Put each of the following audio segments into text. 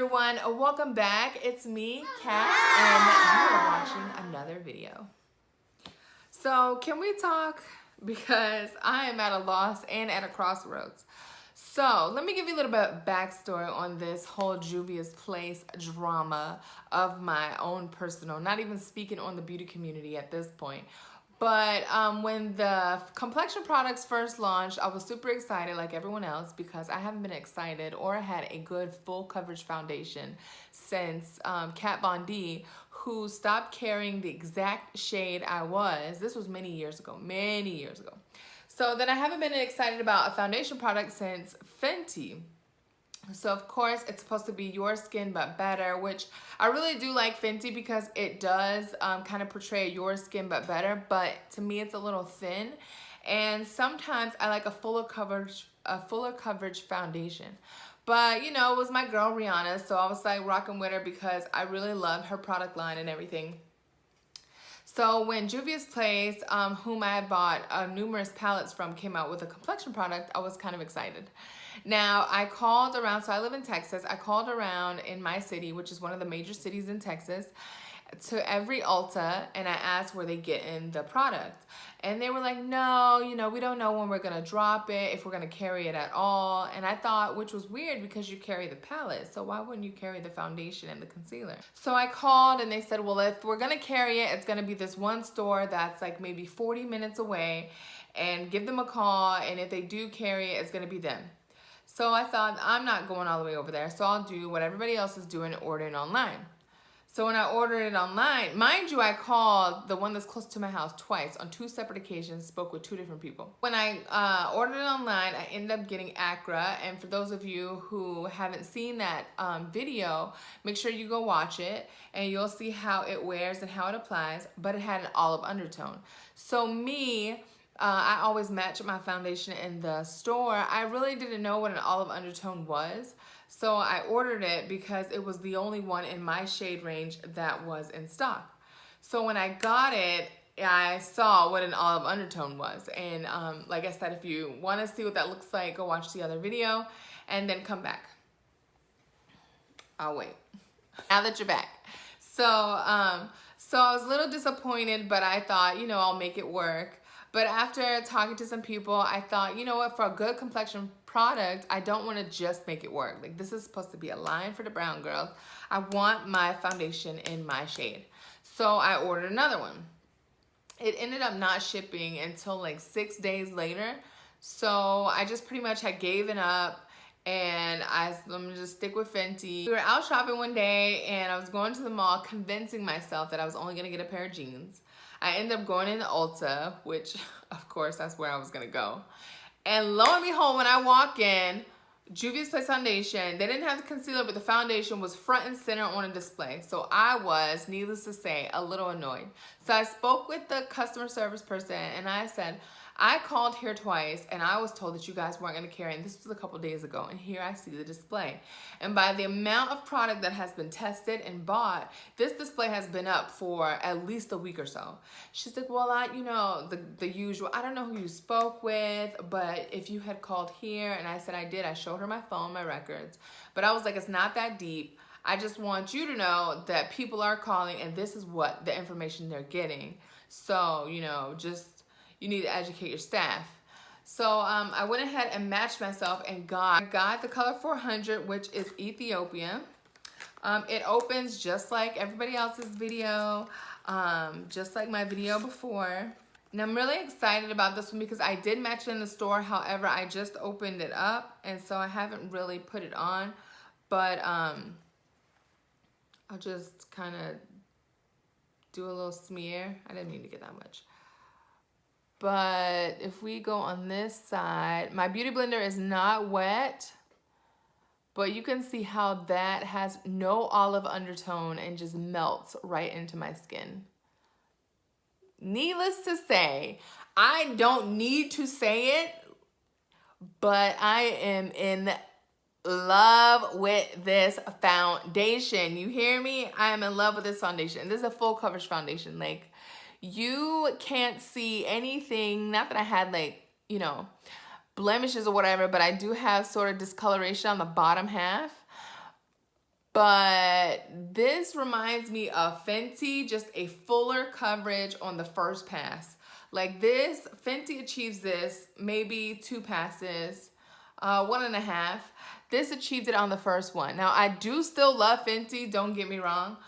everyone, welcome back. It's me, Kat, and you are watching another video. So can we talk? Because I am at a loss and at a crossroads. So let me give you a little bit of backstory on this whole Juvia's Place drama of my own personal, not even speaking on the beauty community at this point. But when the complexion products first launched, I was super excited like everyone else because I haven't been excited or had a good full coverage foundation since Kat Von D, who stopped carrying the exact shade I was. This was many years ago. So then I haven't been excited about a foundation product since Fenty. So of course it's supposed to be your skin but better, which I really do like Fenty because it does kind of portray your skin but better, but to me it's a little thin, and sometimes I like a fuller coverage foundation. But you know, it was my girl Rihanna, so I was like rocking with her because I really love her product line and everything. So when Juvia's Place, whom I had bought numerous palettes from, came out with a complexion product, I was kind of excited. Now, I called around, so I live in Texas. I called around in my city, which is one of the major cities in Texas, to every ULTA, and I asked where they get in the product. And they were like, no, you know, we don't know when we're going to drop it, if we're going to carry it at all. And I thought, which was weird because you carry the palette, so why wouldn't you carry the foundation and the concealer? So I called and they said, well, if we're going to carry it, it's going to be this one store that's like maybe 40 minutes away, and give them a call, and if they do carry it, it's going to be them. So I thought, I'm not going all the way over there, so I'll do what everybody else is doing, ordering online. So when I ordered it online, mind you, I called the one that's close to my house twice on 2 separate occasions, spoke with 2 different people. When I ordered it online, I ended up getting Accra, and for those of you who haven't seen that video, make sure you go watch it, and you'll see how it wears and how it applies, but it had an olive undertone. So me, I always match my foundation in the store. I really didn't know what an olive undertone was. So I ordered it because it was the only one in my shade range that was in stock. So when I got it, I saw what an olive undertone was. And like I said, if you want to see what that looks like, go watch the other video and then come back. I'll wait. Now that you're back. So I was a little disappointed, but I thought, you know, I'll make it work. But after talking to some people, I thought, you know what, for a good complexion product, I don't want to just make it work. Like, this is supposed to be a line for the brown girls. I want my foundation in my shade. So I ordered another one. It ended up not shipping until like 6 days later. So I just pretty much had given up, and I'm gonna just stick with Fenty. We were out shopping one day, and I was going to the mall convincing myself that I was only gonna get a pair of jeans. I ended up going into ULTA, which of course that's where I was gonna go. And lo and behold, when I walk in, Juvia's Place foundation, they didn't have the concealer, but the foundation was front and center on a display. So I was, needless to say, a little annoyed. So I spoke with the customer service person, and I said, I called here twice, and I was told that you guys weren't going to carry, and this was a couple days ago, and here I see the display. And by the amount of product that has been tested and bought, this display has been up for at least a week or so. She's like, well, you know, the usual, I don't know who you spoke with, but if you had called here, and I said I did, I showed her my phone, my records, but I was like, it's not that deep. I just want you to know that people are calling, and this is what the information they're getting. So, you know, just, you need to educate your staff. So I went ahead and matched myself and got the color 400, which is Ethiopia. It opens just like everybody else's video, just like my video before. And I'm really excited about this one because I did match it in the store. However, I just opened it up, and so I haven't really put it on. But I'll just kind of do a little smear. I didn't mean to get that much. But if we go on this side, my beauty blender is not wet, but you can see how that has no olive undertone and just melts right into my skin. Needless to say, I don't need to say it, but I am in love with this foundation. You hear me? I am in love with this foundation. This is a full coverage foundation. Like, you can't see anything, not that I had like, you know, blemishes or whatever, but I do have sort of discoloration on the bottom half. But this reminds me of Fenty, just a fuller coverage on the first pass. Like this, Fenty achieves this, maybe 2 passes, 1.5. This achieved it on the first one. Now, I do still love Fenty, don't get me wrong,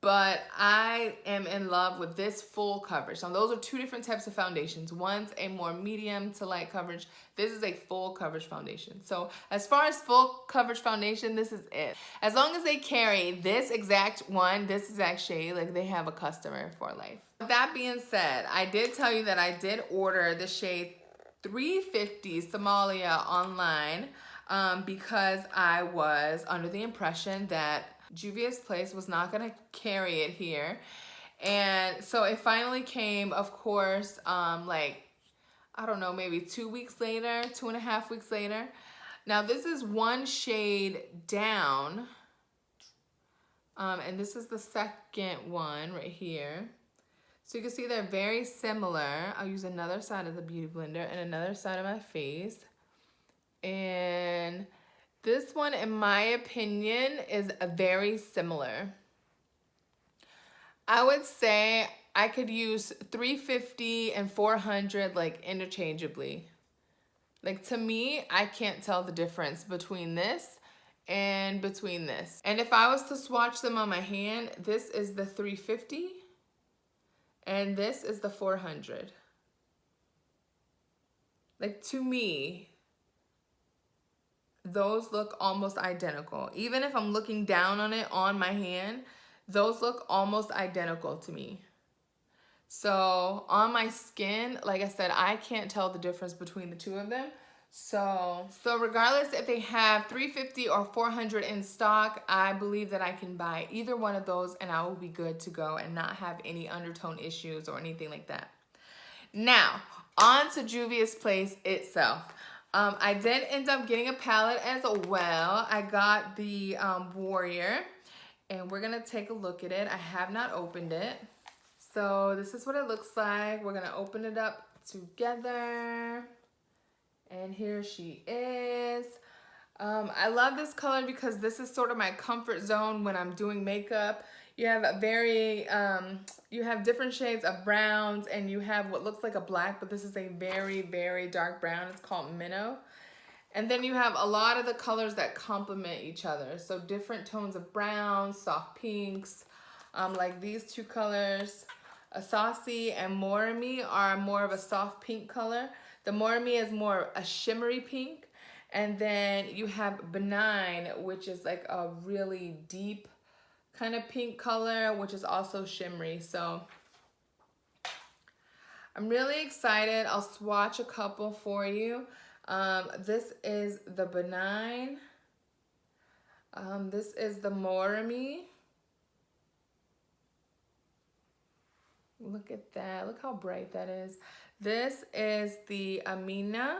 but I am in love with this full coverage. Now, those are 2 different types of foundations. One's a more medium to light coverage. This is a full coverage foundation. So as far as full coverage foundation, this is it. As long as they carry this exact one, this exact shade, like they have a customer for life. With that being said, I did tell you that I did order the shade 350 Somalia online because I was under the impression that Juvia's Place was not gonna carry it here. And so it finally came, of course, like, I don't know, maybe 2 weeks later, 2.5 weeks later. Now this is one shade down. And this is the second one right here. So you can see they're very similar. I'll use another side of the Beauty Blender and another side of my face. And this one, in my opinion, is very similar. I would say I could use 350 and 400 like interchangeably. Like to me, I can't tell the difference between this and between this. And if I was to swatch them on my hand, this is the 350 and this is the 400. Like to me, those look almost identical. Even if I'm looking down on it on my hand, those look almost identical to me. So on my skin, like I said, I can't tell the difference between the 2 of them. So regardless if they have 350 or 400 in stock, I believe that I can buy either one of those and I will be good to go and not have any undertone issues or anything like that. Now, on to Juvia's Place itself. I did end up getting a palette as well. I got the Warrior, and we're gonna take a look at it. I have not opened it. So this is what it looks like. We're gonna open it up together. And here she is. I love this color because this is sort of my comfort zone when I'm doing makeup. You have you have different shades of browns and you have what looks like a black, but this is a very, very dark brown. It's called Minnow. And then you have a lot of the colors that complement each other. So different tones of brown, soft pinks, like these 2 colors. Saucy and Morami are more of a soft pink color. The Morami is more a shimmery pink. And then you have Benign, which is like a really deep kind of pink color, which is also shimmery. So I'm really excited. I'll swatch a couple for you. This is the Benign. This is the Morami. Look at that. Look how bright that is. This is the Amina.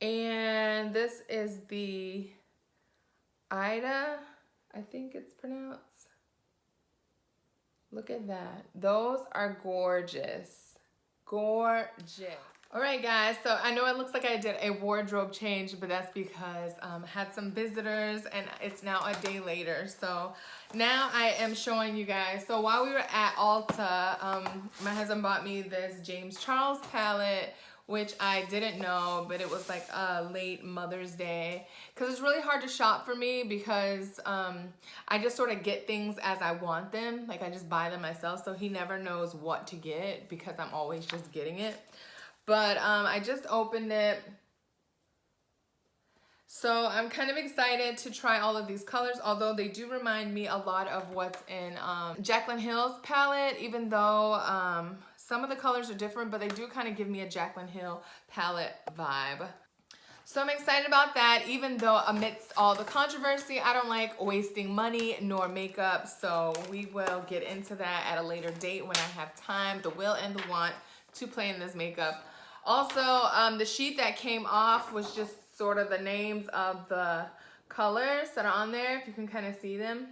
And this is the Ida, I think it's pronounced. Look at that. Those are gorgeous. Gorgeous. All right, guys, so I know it looks like I did a wardrobe change, but that's because I had some visitors and it's now a day later. So now I am showing you guys. So while we were at Ulta, my husband bought me this James Charles palette, which I didn't know, but it was like a late Mother's Day. Because it's really hard to shop for me because I just sort of get things as I want them. Like I just buy them myself, so he never knows what to get because I'm always just getting it. But I just opened it. So I'm kind of excited to try all of these colors, although they do remind me a lot of what's in Jaclyn Hill's palette, even though some of the colors are different, but they do kind of give me a Jaclyn Hill palette vibe. So I'm excited about that, even though amidst all the controversy, I don't like wasting money nor makeup. So we will get into that at a later date when I have time, the will and the want to play in this makeup. Also, the sheet that came off was just sort of the names of the colors that are on there, if you can kind of see them.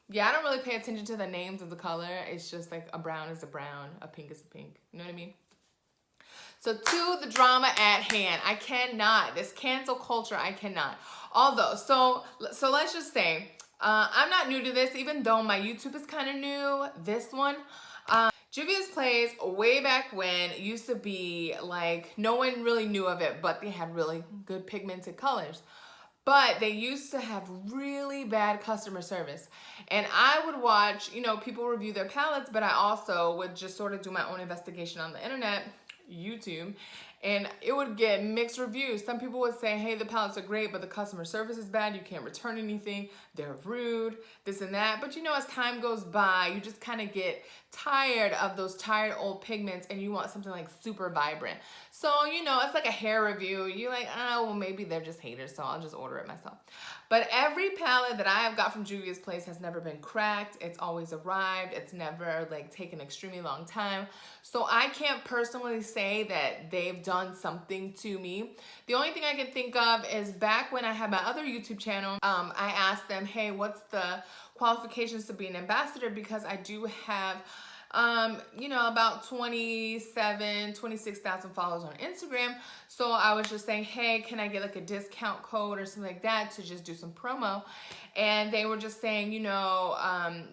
Yeah, I don't really pay attention to the names of the color. It's just like a brown is a brown, a pink is a pink. You know what I mean? So to the drama at hand, I cannot, this cancel culture, I cannot. Although, so let's just say, I'm not new to this, even though my YouTube is kind of new, this one. Juvia's Place, way back when, used to be like, no one really knew of it, but they had really good pigmented colors. But they used to have really bad customer service. And I would watch, you know, people review their palettes, but I also would just sort of do my own investigation on the internet, YouTube, and it would get mixed reviews. Some people would say, hey, the palettes are great, but the customer service is bad. You can't return anything. They're rude, this and that. But you know, as time goes by, you just kind of get tired of those tired old pigments and you want something like super vibrant. So, you know, it's like a hair review. You're like, oh, well, maybe they're just haters, so I'll just order it myself. But every palette that I have got from Juvia's Place has never been cracked. It's always arrived. It's never like taken an extremely long time. So I can't personally say that they've done something to me. The only thing I can think of is back when I had my other YouTube channel, I asked them, hey, what's the qualifications to be an ambassador? Because I do have you know, about 26,000 followers on Instagram. So I was just saying, hey, can I get like a discount code or something like that to just do some promo? And they were just saying, you know,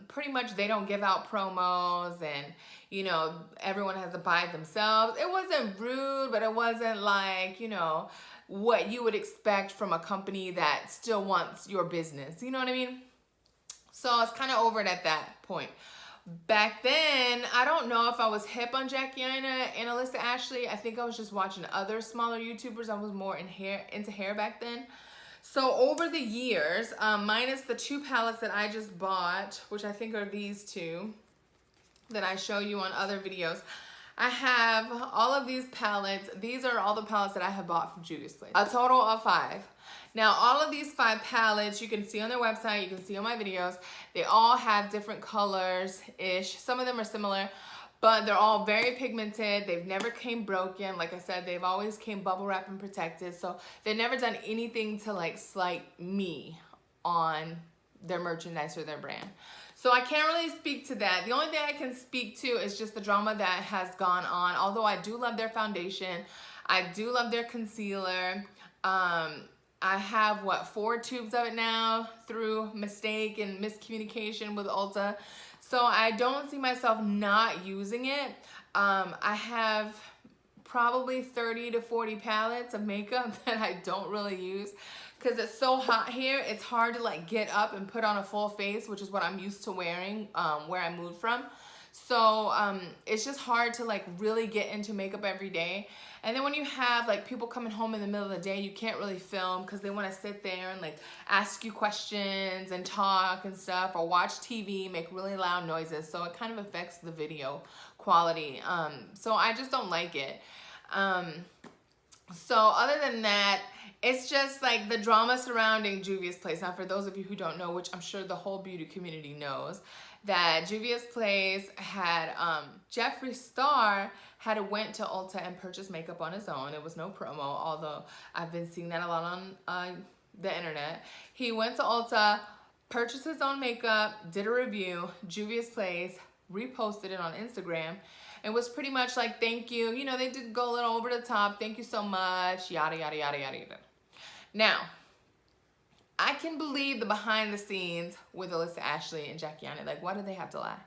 pretty much they don't give out promos and, you know, everyone has to buy it themselves. It wasn't rude, but it wasn't like, you know, what you would expect from a company that still wants your business. You know what I mean? So I was kind of over it at that point. Back then, I don't know if I was hip on Jackie Aina and Alyssa Ashley. I think I was just watching other smaller YouTubers. I was more into hair back then. So over the years, minus the two palettes that I just bought, which I think are these two that I show you on other videos, I have all of these palettes. These are all the palettes that I have bought from Juvia's Place. A total of 5. Now, all of these 5 palettes, you can see on their website, you can see on my videos, they all have different colors-ish. Some of them are similar, but they're all very pigmented. They've never came broken. Like I said, they've always came bubble wrap and protected. So they've never done anything to like slight me on their merchandise or their brand. So I can't really speak to that. The only thing I can speak to is just the drama that has gone on. Although I do love their foundation. I do love their concealer. I have, what, 4 tubes of it now through mistake and miscommunication with ULTA. So I don't see myself not using it. I have probably 30 to 40 palettes of makeup that I don't really use because it's so hot here. It's hard to like get up and put on a full face, which is what I'm used to wearing where I moved from. So it's just hard to like really get into makeup every day. And then when you have like people coming home in the middle of the day, you can't really film because they want to sit there and like ask you questions and talk and stuff, or watch TV, make really loud noises. So it kind of affects the video quality. So I just don't like it. So other than that, it's just like the drama surrounding Juvia's Place. Now, for those of you who don't know, which I'm sure the whole beauty community knows, that Juvia's Place had, Jeffree Star had went to ULTA and purchased makeup on his own. It was no promo, although I've been seeing that a lot on the internet. He went to ULTA, purchased his own makeup, did a review, Juvia's Place, reposted it on Instagram, and was pretty much like, thank you. You know, they did go a little over the top. Thank you so much, yada, yada, yada, yada, yada. Now, I can believe the behind the scenes with Alyssa Ashley and Jackie Aina. Like, why do they have to lie?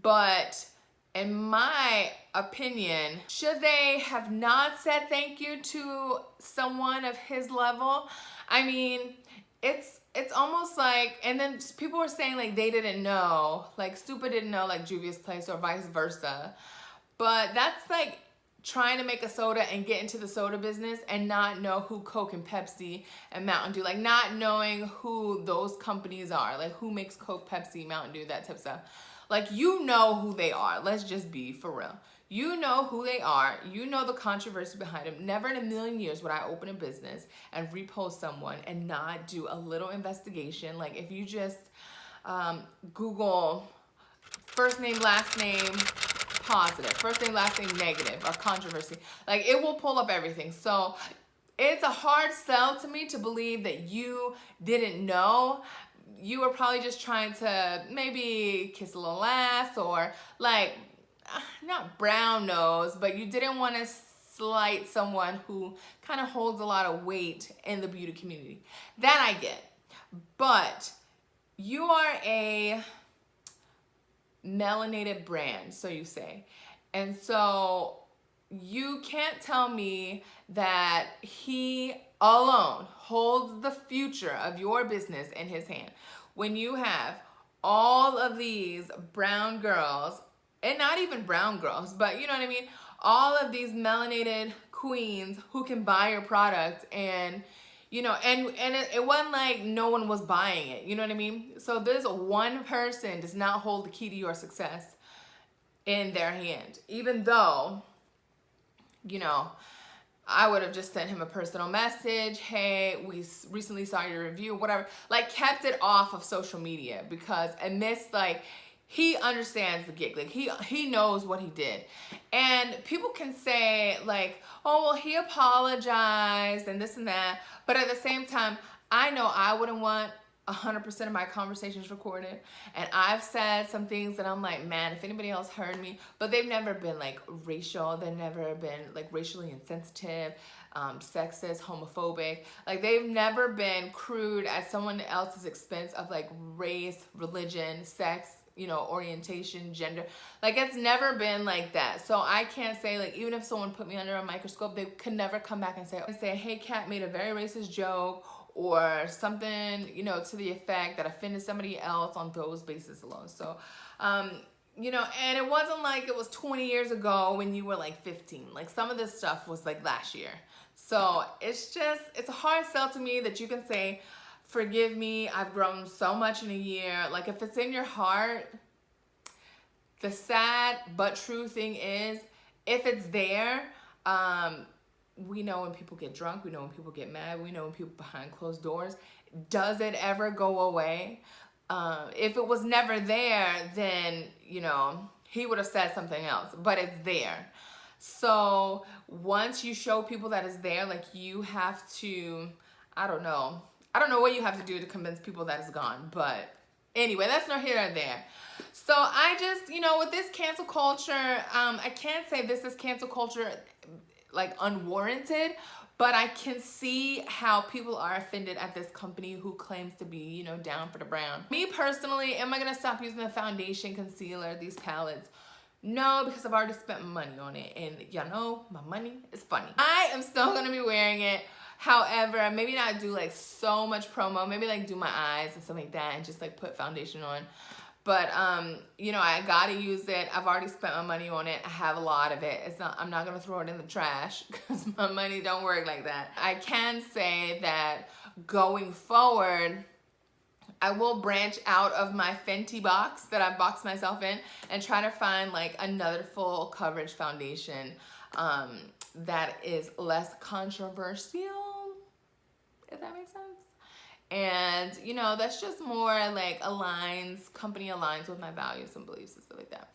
But in my opinion, should they have not said thank you to someone of his level? I mean, it's almost like, and then people were saying like they didn't know, like Stupa didn't know like Juvia's Place or vice versa. But that's like trying to make a soda and get into the soda business and not know who Coke and Pepsi and Mountain Dew, like not knowing who those companies are, like who makes Coke, Pepsi, Mountain Dew, that type of stuff. Like, you know who they are. Let's just be for real. You know who they are. You know the controversy behind them. Never in a million years would I open a business and repost someone and not do a little investigation. Like, if you just Google first name, last name, positive, first name, last name, negative, or controversy, like it will pull up everything. So it's a hard sell to me to believe that you didn't know. You were probably just trying to maybe kiss a little ass, or like, not brown nose, but you didn't want to slight someone who kind of holds a lot of weight in the beauty community. That I get. But you are a melanated brand, so you say. And so you can't tell me that he alone holds the future of your business in his hand when you have all of these brown girls, and not even brown girls, but you know what I mean, all of these melanated queens who can buy your product, and you know, and it wasn't like no one was buying it, you know what I mean? So this one person does not hold the key to your success in their hand, even though, you know, I would have just sent him a personal message. Hey, we recently saw your review, whatever. Like, kept it off of social media, because amidst, like, he understands the gig. Like, he knows what he did. And people can say, like, oh, well, he apologized and this and that. But at the same time, I know I wouldn't want 100% of my conversations recorded, and I've said some things that I'm like, man, if anybody else heard me, but they've never been like racial, they've never been like racially insensitive, sexist, homophobic, like they've never been crude at someone else's expense of like race, religion, sex, you know, orientation, gender. Like, it's never been like that. So I can't say, like, even if someone put me under a microscope, they could never come back and say, hey, Kat made a very racist joke, or something, you know, to the effect that offended somebody else on those bases alone. So, you know, and it wasn't like it was 20 years ago when you were like 15. Like, some of this stuff was like last year. So it's just, it's a hard sell to me that you can say, forgive me, I've grown so much in a year. Like, if it's in your heart, the sad but true thing is, if it's there, we know when people get drunk, we know when people get mad, we know when people behind closed doors. Does it ever go away? If it was never there, then, you know, he would have said something else, but it's there. So once you show people that it's there, like, you have to, I don't know what you have to do to convince people that it's gone, but anyway, that's not here or there. So I just, you know, with this cancel culture, I can't say this is cancel culture like unwarranted, but I can see how people are offended at this company who claims to be, you know, down for the brown. Me personally, am I gonna stop using the foundation, concealer, these palettes? No, because I've already spent money on it, and y'all know my money is funny. I am still gonna be wearing it. However, maybe not do like so much promo, maybe like do my eyes and stuff like that and just like put foundation on. But, you know, I gotta use it. I've already spent my money on it. I have a lot of it. I'm not gonna throw it in the trash because my money don't work like that. I can say that going forward, I will branch out of my Fenty box that I boxed myself in and try to find like another full coverage foundation that is less controversial, if that makes sense. And, you know, that's just more like company aligns with my values and beliefs and stuff like that.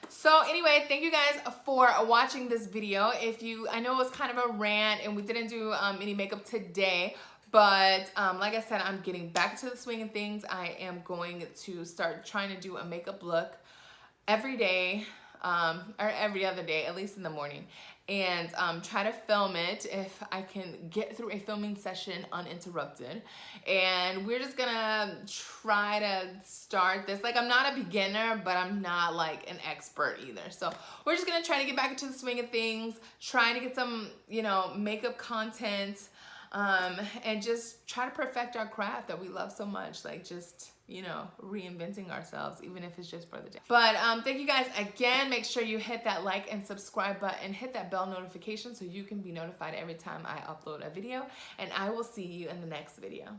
So anyway, thank you guys for watching this video. I know it was kind of a rant and we didn't do any makeup today, but like I said, I'm getting back to the swing of things. I am going to start trying to do a makeup look every day, or every other day, at least in the morning, and try to film it if I can get through a filming session uninterrupted. And we're just gonna try to start this. Like, I'm not a beginner, but I'm not like an expert either. So we're just gonna try to get back into the swing of things, trying to get some, you know, makeup content, and just try to perfect our craft that we love so much. Like, just, you know, reinventing ourselves, even if it's just for the day. But thank you guys again. Make sure you hit that like and subscribe button, hit that bell notification so you can be notified every time I upload a video, and I will see you in the next video.